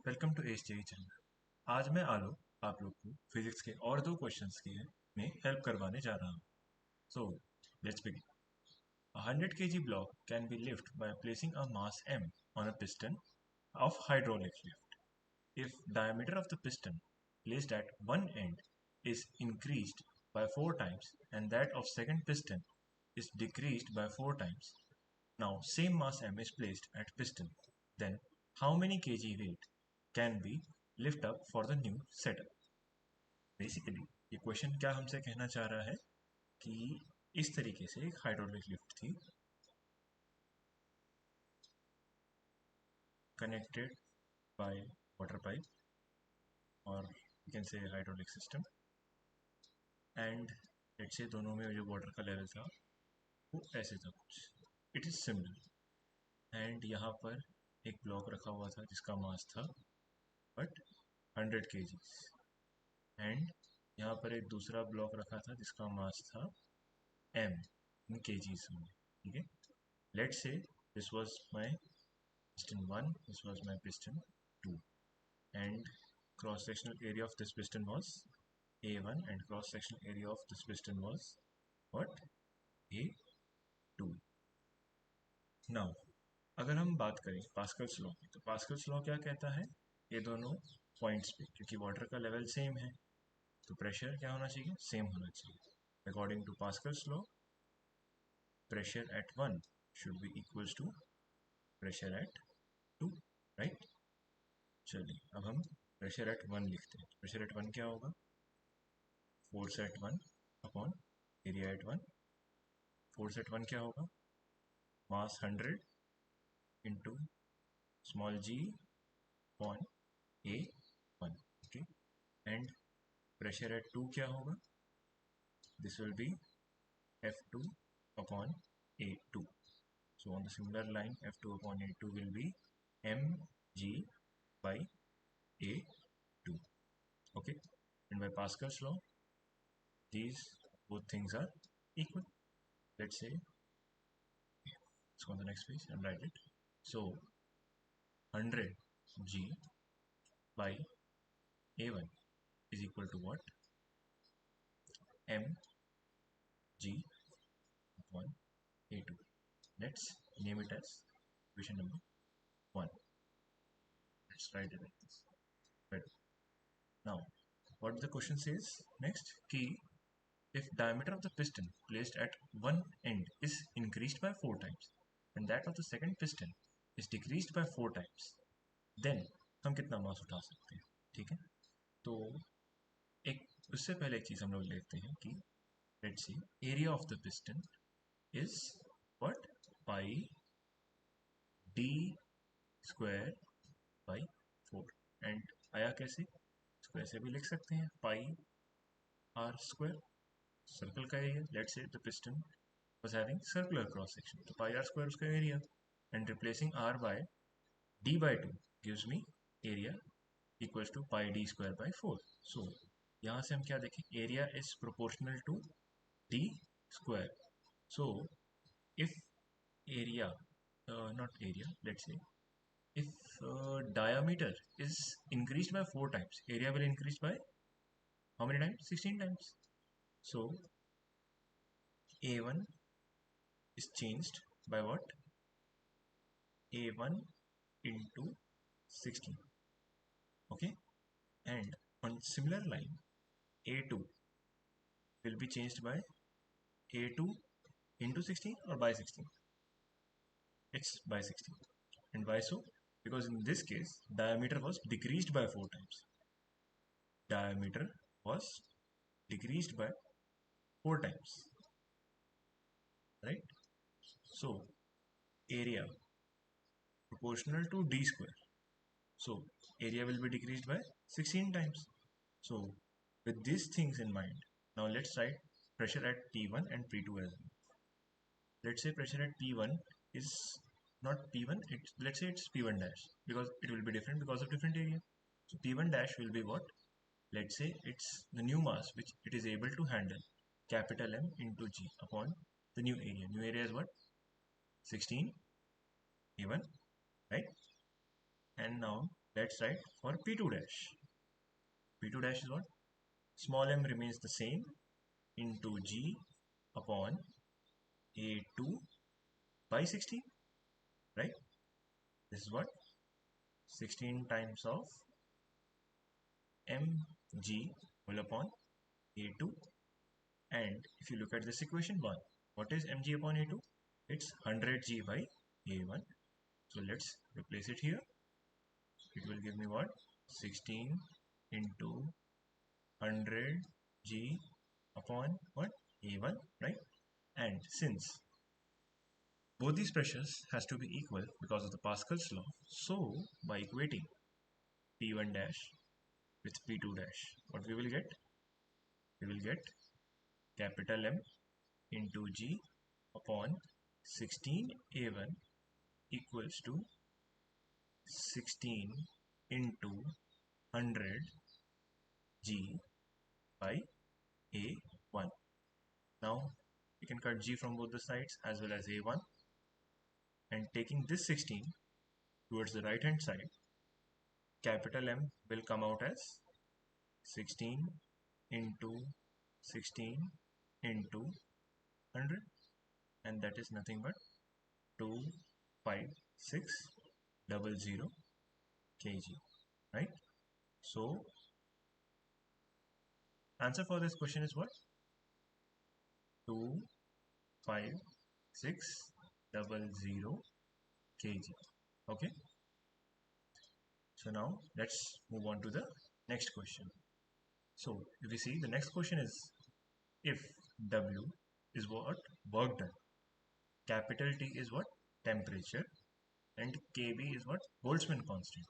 Welcome to H JE channel. आज मैं आलोक आप लोग को फिजिक्स के और दो क्वेश्चंस के में हेल्प करवाने जा रहा हूँ। So let's begin. A 100 kg block can be lifted by placing a mass m on a piston of hydraulic lift. If diameter of the piston placed at one end is increased by 4 times and that of second piston is decreased by 4 times, now same mass m is placed at piston, then how many kg weight can be lift up for the new setup? Basically ये question क्या हमसे कहना चाह रहा है कि इस तरीके से एक हाइड्रोलिक लिफ्ट थी connected by water pipe or you can say hydraulic system, and let's say दोनों में जो वाटर का लेवल था वो ऐसे था कुछ, इट इज सिमिलर। एंड यहाँ पर एक ब्लॉक रखा हुआ था जिसका मास था बट 100 kgs, एंड यहाँ पर एक दूसरा ब्लॉक रखा था जिसका मास था m इन kgs में। ठीक है, let's say this was my piston 1, this was my piston 2, and cross sectional area of this piston was A1 and cross sectional area of this piston was what? A2. Now अगर हम बात करें Pascal's law की, तो Pascal's law क्या कहता है, ये दोनों पॉइंट्स पे क्योंकि वाटर का लेवल सेम है तो प्रेशर क्या होना चाहिए, सेम होना चाहिए। According to Pascal's law pressure at 1 should be equals to pressure at 2, right. चलिए अब हम प्रेशर एट 1 लिखते हैं। प्रेशर एट 1 क्या होगा, force at 1 upon area at 1। Force at 1 क्या होगा, मास 100 into small g upon A1, okay. And pressure at 2 क्या होगा, this will be F2 upon A2. So on the similar line, F2 upon A2 will be mg by A2. Okay, and by Pascal's law, these both things are equal. Let's say, let's go on the next page and write it. So 100 g by A1 is equal to what? mg upon A2. Let's name it as equation number 1. Let's write it like this. Better. Now, what the question says next, key, if diameter of the piston placed at one end is increased by 4 times and that of the second piston is decreased by 4 times, then हम कितना मास उठा सकते हैं। ठीक है, तो एक उससे पहले एक चीज़ हम लोग देखते हैं कि let's see area of the piston is what, pi D square by 4। And आया कैसे, इसको ऐसे भी लिख सकते हैं, पाई आर स्क्वायर, सर्कल का area. Let's say the piston was having circular cross section, तो पाई आर स्क्वायर उसका area, and replacing R by D by 2 gives me area equals to pi D square by 4। So यहाँ से हम क्या देखें, area is proportional to D square. So if area not area, let's say if diameter is increased by 4 times, area will increase by how many times, 16 times. So A1 is changed by what, A1 into 16, okay, and on similar line A2 will be changed by A2 into 16 or by 16, it's by 16. And why so, because in this case diameter was decreased by 4 times, diameter was decreased by 4 times, right? So area proportional to d square, so area will be decreased by 16 times. So with these things in mind, now let's write pressure at P1 and P2 as well. Let's say pressure at P1 is not P1, let's say it's P1 dash, because it will be different because of different area. So P1 dash will be what, let's say it's the new mass which it is able to handle, capital M into G upon the new area. New area is what, 16 A1, right? And now Let's write for P2 dash. P2 dash is what? Small m remains the same into G upon A2 by 16, right? This is what? 16 times of mg whole upon A2. And if you look at this equation 1, what is mg upon A2? It's 100g by A1. So let's replace it here. It will give me what? 16 into 100g upon what? A1, right? And since both these pressures has to be equal because of the Pascal's law, so by equating P1 dash with P2 dash, what we will get? We will get capital M into G upon 16A1 equals to 16 into 100 G by A1. Now we can cut G from both the sides as well as A1, and taking this 16 towards the right hand side, capital M will come out as 16 into 16 into 100, and that is nothing but 25600 kg, right? So answer for this question is what? 25600 kg. Okay, so now let's move on to the next question. So if we see, the next question is, if W is what? Work done. Capital T is what? Temperature. And Kb is what? Boltzmann constant.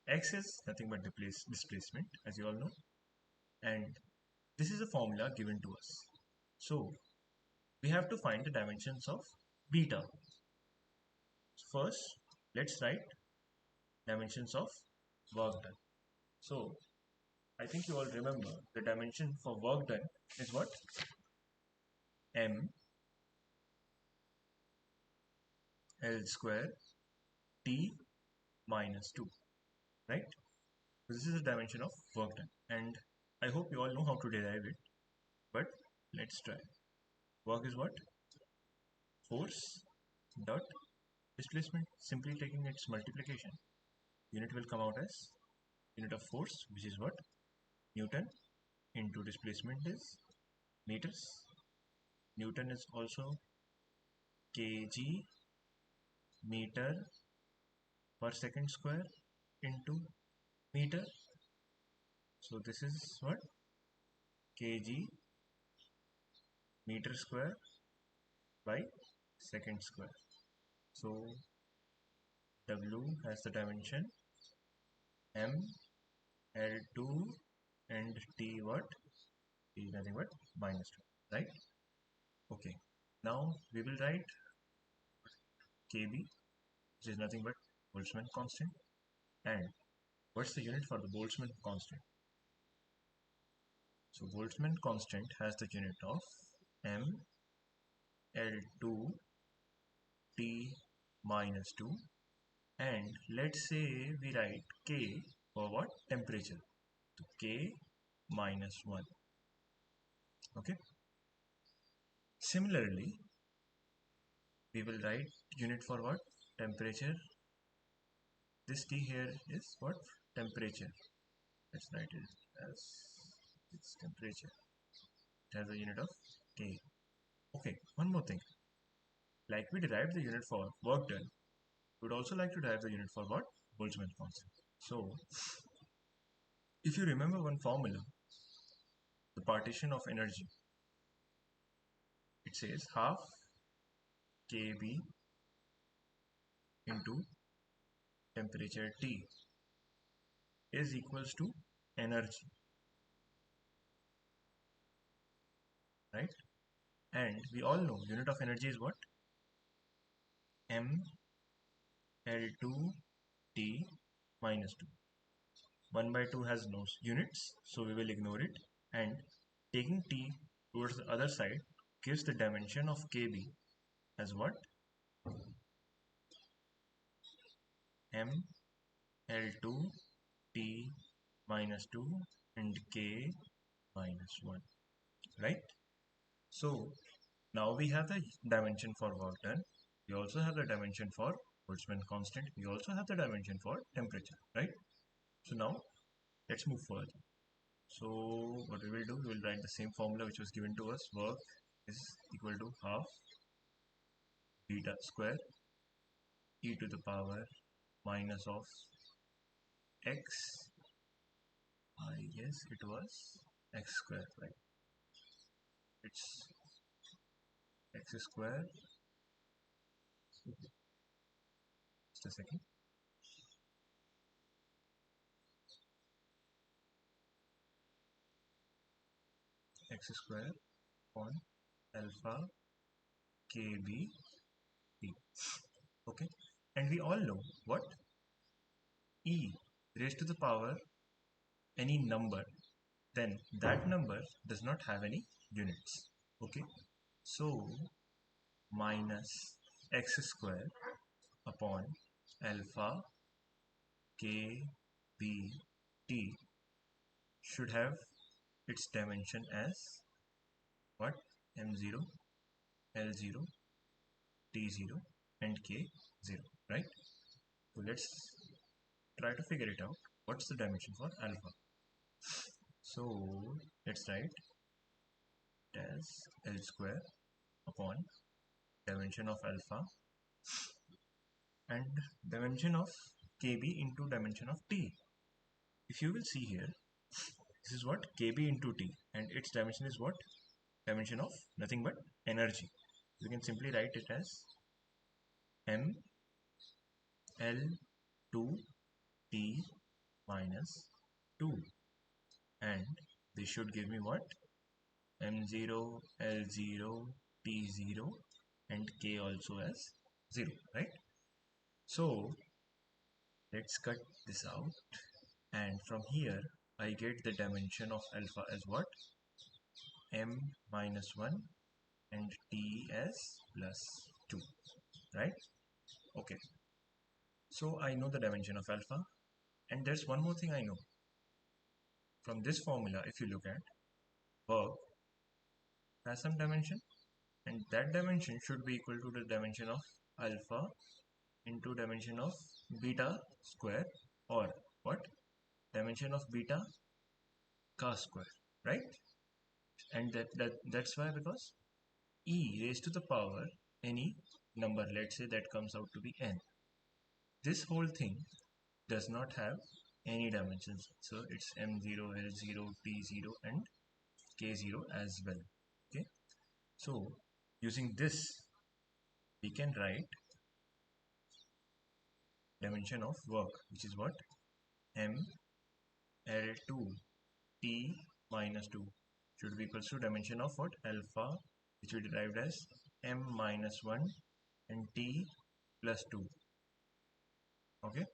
X is nothing but displacement, as you all know. And this is a formula given to us. So we have to find the dimensions of beta. First, let's write dimensions of work done. So I think you all remember the dimension for work done is what? M L square T minus 2, right? This is the dimension of work done, and I hope you all know how to derive it, but let's try. Work is what? Force dot displacement. Simply taking its multiplication, unit will come out as unit of force, which is what? Newton, into displacement is meters. Newton is also kg meter per second square into meter. So this is what? Kg meter square by second square. So W has the dimension M, L2 and T what? T is nothing but minus 2, right? Okay, now we will write Kb, which is nothing but Boltzmann constant. And what's the unit for the Boltzmann constant? So Boltzmann constant has the unit of M L2 T minus 2, and let's say we write K for what? Temperature. So K minus 1. Okay. Similarly, we will write unit for what? Temperature. This T here is what? Temperature. Let's write it as its temperature. It has a unit of K. Okay, one more thing. Like we derived the unit for work done, we would also like to derive the unit for what? Boltzmann constant. So, if you remember one formula, the partition of energy, it says half kb into temperature T is equals to energy, right? And we all know unit of energy is what? M L2 T minus 2. 1 by 2 has no units, so we will ignore it, and taking T towards the other side gives the dimension of Kb as what? M L2 t minus 2 and k minus 1, right? So now we have the dimension for work done. We also have the dimension for Boltzmann constant. We also have the dimension for temperature, right? So now let's move further. So what we will do, we will write the same formula which was given to us. Work is equal to half beta square e to the power minus of x. I guess it was x square, right? It's x square. Just a second. X square on alpha kb t. Okay, and we all know what e raised to the power any number, then that number does not have any units. Okay, so minus x square upon alpha k b t should have its dimension as what? M0, L0, T0 and K0, right? So let's try to figure it out. What's the dimension for alpha? So let's write it as L square upon dimension of alpha and dimension of kb into dimension of t. If you will see here, this is what kb into t, and its dimension is what? Dimension of nothing but energy. You can simply write it as m L2 t minus 2, and this should give me what? M0, L0, T0 and K also as 0, right? So let's cut this out, and from here I get the dimension of alpha as what? M minus 1 and T as plus 2, right? Okay, so I know the dimension of alpha, and there's one more thing I know. From this formula, if you look at, work has some dimension, and that dimension should be equal to the dimension of alpha into dimension of beta square, or what? Dimension of beta ka square, right? And that's why, because e raised to the power any number, let's say that comes out to be n, this whole thing does not have any dimensions, so it's m0, l0, t0 and k0 as well. Okay, so using this we can write dimension of work, which is what? M L2 t minus 2 should be equals to dimension of what? Alpha, which we derived as m minus 1 and t plus 2, okay,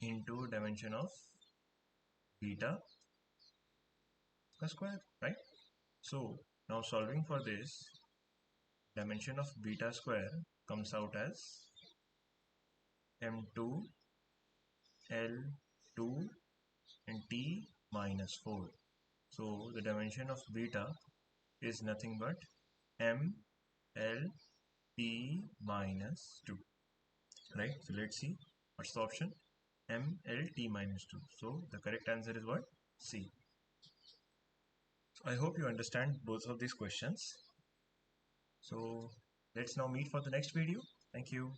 into dimension of beta square, right? So now solving for this, dimension of beta square comes out as m2 L2 and t minus 4. So the dimension of beta is nothing but m L t minus 2, right? So let's see what's the option. M L t minus 2. So the correct answer is what? C. So I hope you understand both of these questions. So let's now meet for the next video. Thank you.